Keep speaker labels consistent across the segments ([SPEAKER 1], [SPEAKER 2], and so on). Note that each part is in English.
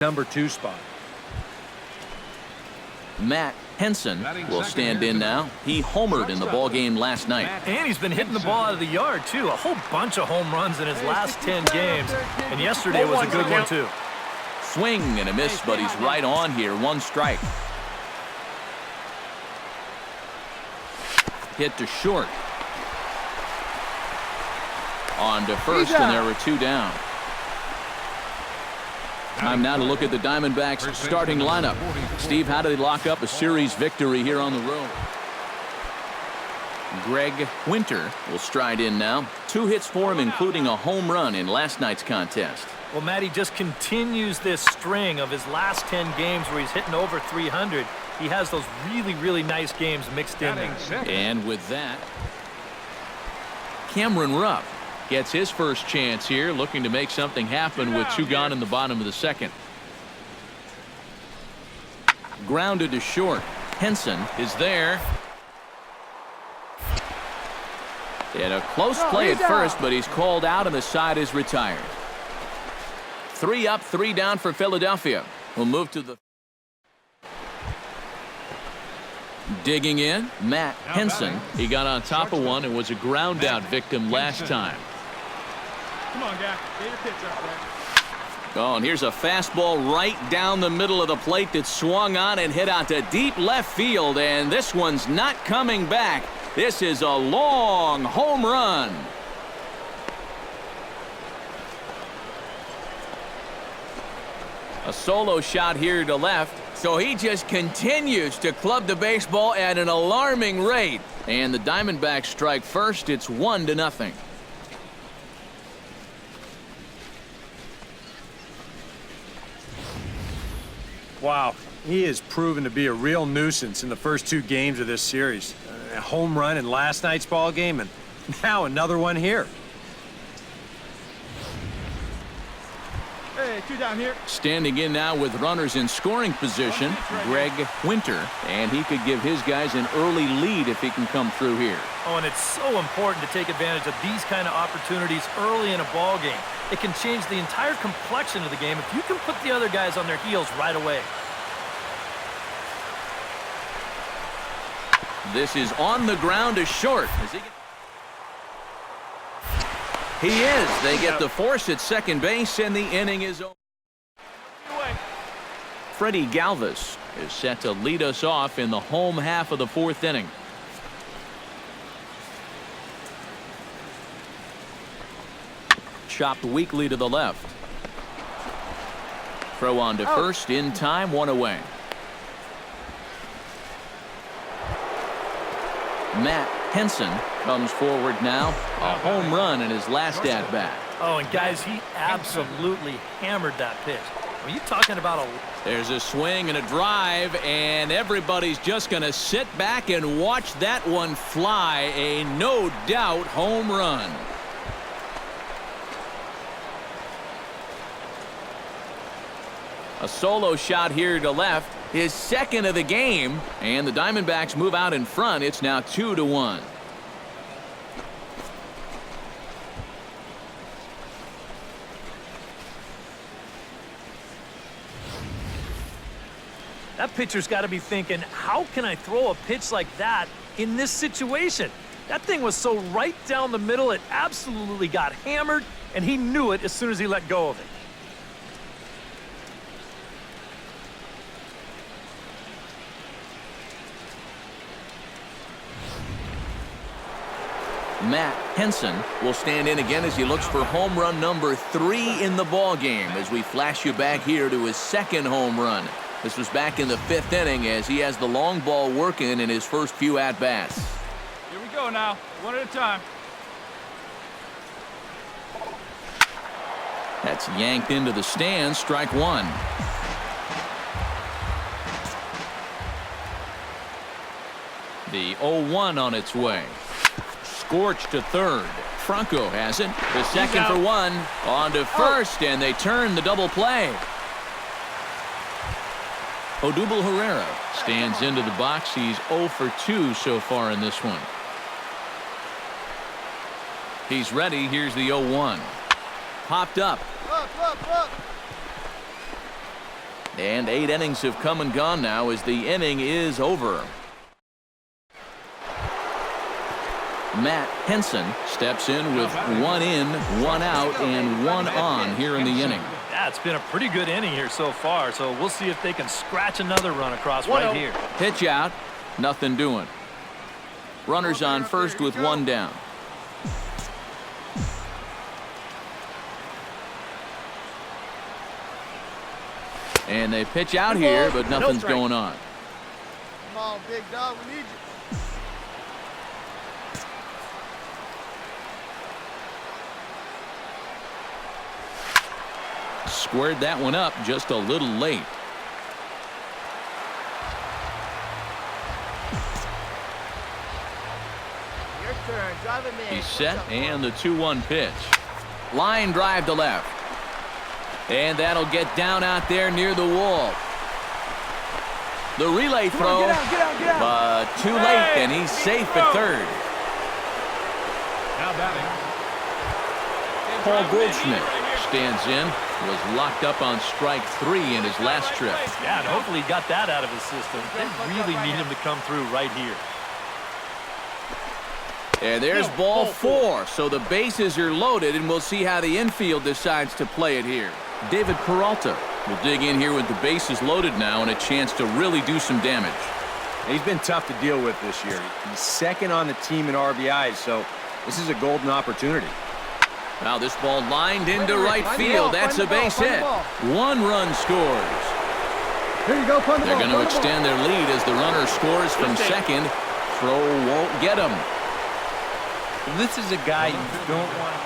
[SPEAKER 1] #2 spot.
[SPEAKER 2] Matt Henson will stand in now. He homered in the ball game last night.
[SPEAKER 3] And he's been hitting the ball out of the yard, too. A whole bunch of home runs in his last 10 games. And yesterday was a good one, too.
[SPEAKER 2] Swing and a miss, but he's right on here. 1 strike. Hit to short. On to first, and there were 2 down. Time now to look at the Diamondbacks' starting lineup. Steve, how do they lock up a series victory here on the road? Greg Winter will stride in now. 2 hits for him, including a home run in last night's contest.
[SPEAKER 3] Well, Matt, he just continues this string of his last 10 games where he's hitting over 300. He has those really, really nice games mixed in there.
[SPEAKER 2] And with that, Cameron Rupp gets his first chance here, looking to make something happen with 2 gone in the bottom of the second. Grounded to short. Henson is there. And a close play at first, but he's called out and the side is retired. 3 up, 3 down for Philadelphia. We'll move to the digging in. Matt Henson. He got on top of one and was a ground out victim last time.
[SPEAKER 4] Come on, guy. Get your pitch up there.
[SPEAKER 2] Oh, and here's a fastball right down the middle of the plate that swung on and hit out to deep left field, and this one's not coming back. This is a long home run. A solo shot here to left, so he just continues to club the baseball at an alarming rate. And the Diamondbacks strike first. It's 1-0.
[SPEAKER 1] Wow, he has proven to be a real nuisance in the first 2 games of this series. A home run in last night's ball game, and now another one here.
[SPEAKER 4] Hey, 2 down here.
[SPEAKER 2] Standing in now with runners in scoring position, Greg Winter, and he could give his guys an early lead if he can come through here.
[SPEAKER 3] Oh, and it's so important to take advantage of these kind of opportunities early in a ball game. It can change the entire complexion of the game if you can put the other guys on their heels right away.
[SPEAKER 2] This is on the ground to short. He is. They get the force at second base, and the inning is over. Freddie Galvis is set to lead us off in the home half of the 4th inning. Chopped weakly to the left. Throw on to first in time, 1 away. Matt Henson comes forward now. A home run in his last at bat.
[SPEAKER 3] Oh, and guys, he absolutely hammered that pitch. Are you talking about a...
[SPEAKER 2] There's a swing and a drive, and everybody's just going to sit back and watch that one fly. A no-doubt home run. A solo shot here to left, his second of the game, and the Diamondbacks move out in front. It's now 2-1.
[SPEAKER 3] That pitcher's got to be thinking, how can I throw a pitch like that in this situation? That thing was so right down the middle, it absolutely got hammered, and he knew it as soon as he let go of it.
[SPEAKER 2] Matt Henson will stand in again as he looks for home run number 3 in the ball game as we flash you back here to his second home run. This was back in the 5th inning as he has the long ball working in his first few at-bats.
[SPEAKER 4] Here we go now, 1 at a time.
[SPEAKER 2] That's yanked into the stands, strike 1. The 0-1 on its way. Scorched to third. Franco has it. The second for 1. On to first, and they turn the double play. Odubel Herrera stands into the box. He's 0 for 2 so far in this one. He's ready. Here's the 0-1. Popped up. And 8 innings have come and gone now as the inning is over. Matt Henson steps in with 1 in, 1 out, and 1 on here in the inning.
[SPEAKER 3] Yeah, it's been a pretty good inning here so far, so we'll see if they can scratch another run across right here.
[SPEAKER 2] Pitch out, nothing doing. Runners on first with 1 down. And they pitch out here, but nothing's going on.
[SPEAKER 5] Come on, big dog, we need you.
[SPEAKER 2] Squared that one up just a little late.
[SPEAKER 5] Your turn, drive him in.
[SPEAKER 2] He's set, and the 2-1 pitch. Line drive to left. And that'll get down out there near the wall. The relay throw,
[SPEAKER 5] Get out.
[SPEAKER 2] but too late, and he's safe at third.
[SPEAKER 4] Now batting.
[SPEAKER 2] Paul Goldschmidt stands in, was locked up on strike 3 in his last trip.
[SPEAKER 3] Yeah, and hopefully he got that out of his system. They really need him to come through right here.
[SPEAKER 2] And there's ball 4, so the bases are loaded, and we'll see how the infield decides to play it here. David Peralta will dig in here with the bases loaded now and a chance to really do some damage.
[SPEAKER 1] He's been tough to deal with this year. He's second on the team in RBIs, so this is a golden opportunity.
[SPEAKER 2] Now this ball lined into right field. That's a base hit. 1 run scores.
[SPEAKER 5] Here you go,
[SPEAKER 2] They're going to extend their lead as the runner scores from second. Throw won't get him.
[SPEAKER 1] This is a guy you don't want to...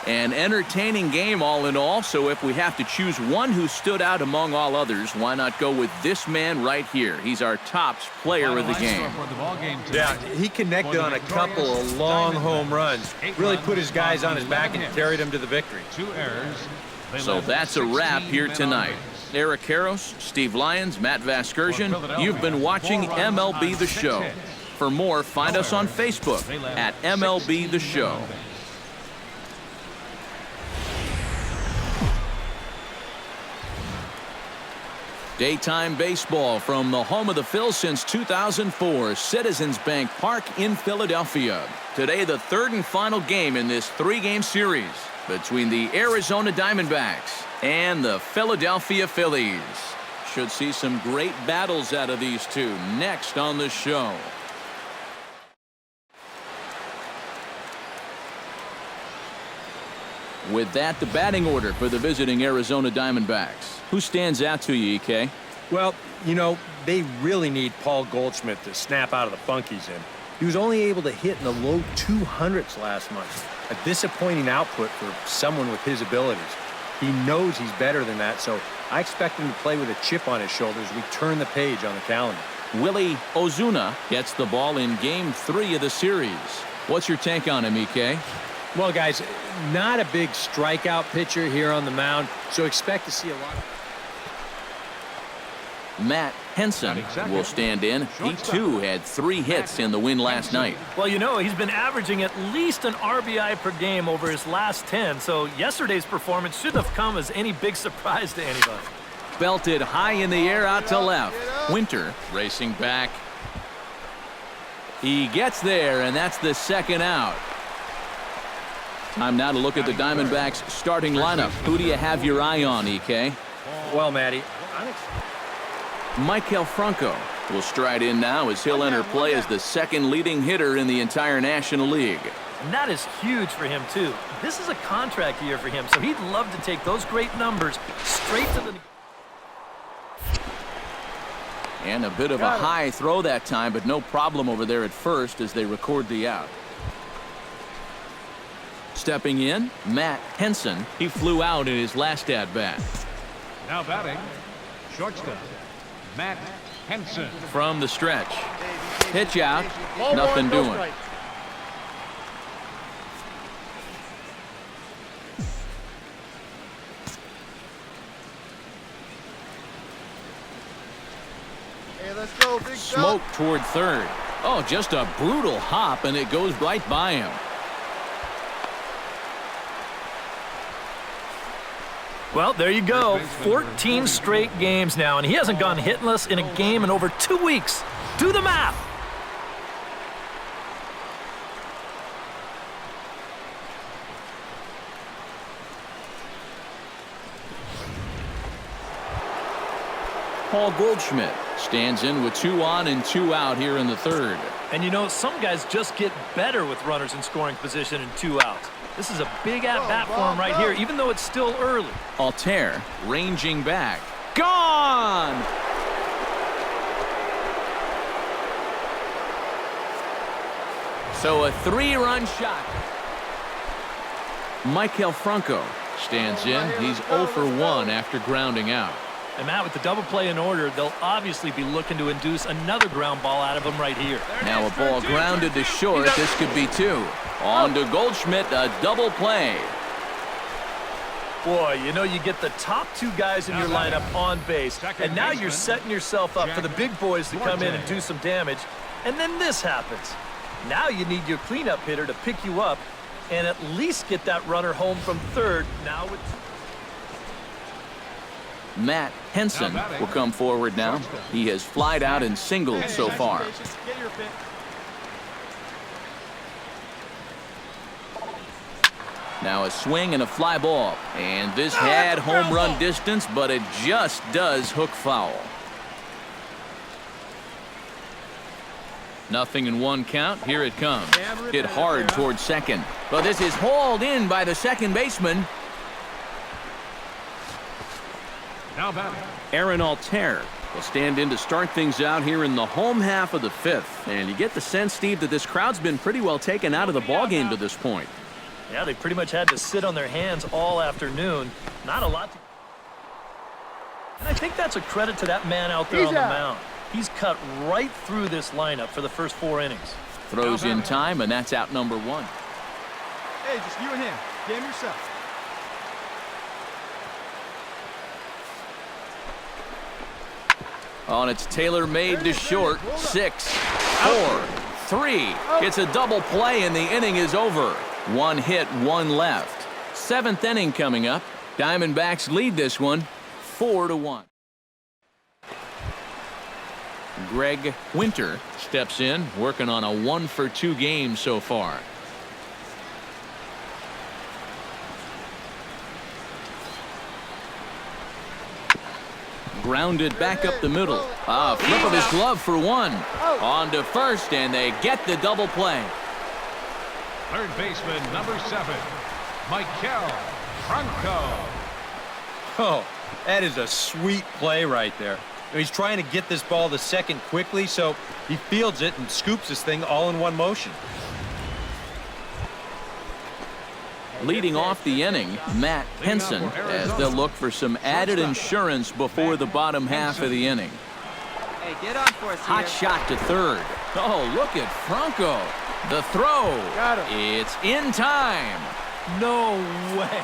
[SPEAKER 2] An entertaining game all in all, so if we have to choose one who stood out among all others, why not go with this man right here? He's our top player of the game.
[SPEAKER 1] Yeah, he connected on a couple of long home runs. Really put his guys on his back and carried them to the victory.
[SPEAKER 6] 2 errors.
[SPEAKER 2] So that's a wrap here tonight. Eric Karros, Steve Lyons, Matt Vasgersian, you've been watching MLB The Show. For more, find us on Facebook at MLB The Show. Daytime baseball from the home of the Phils since 2004, Citizens Bank Park in Philadelphia. Today, the 3rd and final game in this 3-game series between the Arizona Diamondbacks and the Philadelphia Phillies. Should see some great battles out of these two next on the show. With that, the batting order for the visiting Arizona Diamondbacks. Who stands out to you, EK?
[SPEAKER 1] Well, you know, they really need Paul Goldschmidt to snap out of the funk he's in. He was only able to hit in the low 200s last month. A disappointing output for someone with his abilities. He knows he's better than that, so I expect him to play with a chip on his shoulder as we turn the page on the calendar.
[SPEAKER 2] Willie Ozuna gets the ball in Game 3 of the series. What's your take on him, EK?
[SPEAKER 1] Well, guys, not a big strikeout pitcher here on the mound, so expect to see a lot of...
[SPEAKER 2] Matt Henson will stand in. He, too, had 3 hits in the win last night.
[SPEAKER 3] Well, you know, he's been averaging at least an RBI per game over his last 10, so yesterday's performance shouldn't have come as any big surprise to anybody.
[SPEAKER 2] Belted high in the air out to left. Winter racing back. He gets there, and that's the 2nd out. Time now to look at the Diamondbacks' starting lineup. Who do you have your eye on, EK?
[SPEAKER 1] Well, Matty,
[SPEAKER 2] Maikel Franco will stride in now as he'll enter play as the 2nd leading hitter in the entire National League.
[SPEAKER 3] And that is huge for him, too. This is a contract year for him, so he'd love to take those great numbers straight to the...
[SPEAKER 2] And a bit of a high throw that time, but no problem over there at first as they record the out. Stepping in, Matt Henson. He flew out in his last at-bat.
[SPEAKER 6] Now batting, shortstop, Matt Henson.
[SPEAKER 2] From the stretch. Pitch out, nothing doing.
[SPEAKER 5] Hey, let's go, big
[SPEAKER 2] Smoke toward third. Oh, just a brutal hop, and it goes right by him.
[SPEAKER 3] Well, there you go. 14 straight games now, and he hasn't gone hitless in a game in over 2 weeks. Do the math.
[SPEAKER 2] Paul Goldschmidt stands in with 2 on and 2 out here in the third.
[SPEAKER 3] And you know, some guys just get better with runners in scoring position and 2 outs. This is a big at-bat for him right here, even though it's still early.
[SPEAKER 2] Altair ranging back. Gone! So a 3-run shot. Michael Franco stands in. He's 0 for 1 after grounding out.
[SPEAKER 3] And Matt, with the double play in order, they'll obviously be looking to induce another ground ball out of him right here.
[SPEAKER 2] Now a ball grounded to short. This could be 2. On to Goldschmidt, a double play.
[SPEAKER 3] Boy, you know, you get the top 2 guys in your lineup on base, and now you're setting yourself up for the big boys to come in and do some damage, and then this happens. Now you need your cleanup hitter to pick you up and at least get that runner home from third. Now it's...
[SPEAKER 2] Matt Henson will come forward now. He has flied out and singled so far. Now a swing and a fly ball. And this had home run distance, but it just does hook foul. Nothing in 1 count. Here it comes. Hit hard towards second. But this is hauled in by the second baseman.
[SPEAKER 6] Now batting.
[SPEAKER 2] Aaron Altair will stand in to start things out here in the home half of the 5th. And you get the sense, Steve, that this crowd's been pretty well taken out of the ballgame to this point.
[SPEAKER 3] Yeah, they pretty much had to sit on their hands all afternoon. Not a lot to... And I think that's a credit to that man out there on the mound. He's cut right through this lineup for the first 4 innings.
[SPEAKER 2] Throws in time, and that's out number 1.
[SPEAKER 5] Hey, just you and him. Game yourself.
[SPEAKER 2] On it's tailor-made to short. 6, 4, 3. It's a double play, and the inning is over. 1 hit, 1 left. 7th inning coming up. Diamondbacks lead this one 4-1. Greg Winter steps in, working on a 1 for 2 game so far. Grounded back up the middle. Flip of his glove for 1. On to first, and they get the double play.
[SPEAKER 6] Third baseman, number 7, Michael Franco.
[SPEAKER 1] Oh, that is a sweet play right there. He's trying to get this ball to second quickly, so he fields it and scoops this thing all in one motion.
[SPEAKER 2] Leading off the inning, Matt Henson, as they'll look for some added insurance before the bottom half of the inning.
[SPEAKER 5] Hey, get on for us here.
[SPEAKER 2] Hot shot to third. Oh, look at Franco. The throw.
[SPEAKER 5] Got him.
[SPEAKER 2] It's in time.
[SPEAKER 3] No way.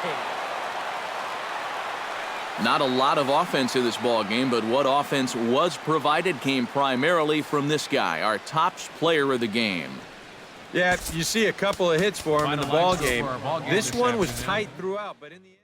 [SPEAKER 2] Not a lot of offense in this ball game, but what offense was provided came primarily from this guy, our top player of the game.
[SPEAKER 1] Yeah, you see a couple of hits for him in the ball game. This one was tight throughout, but in the end...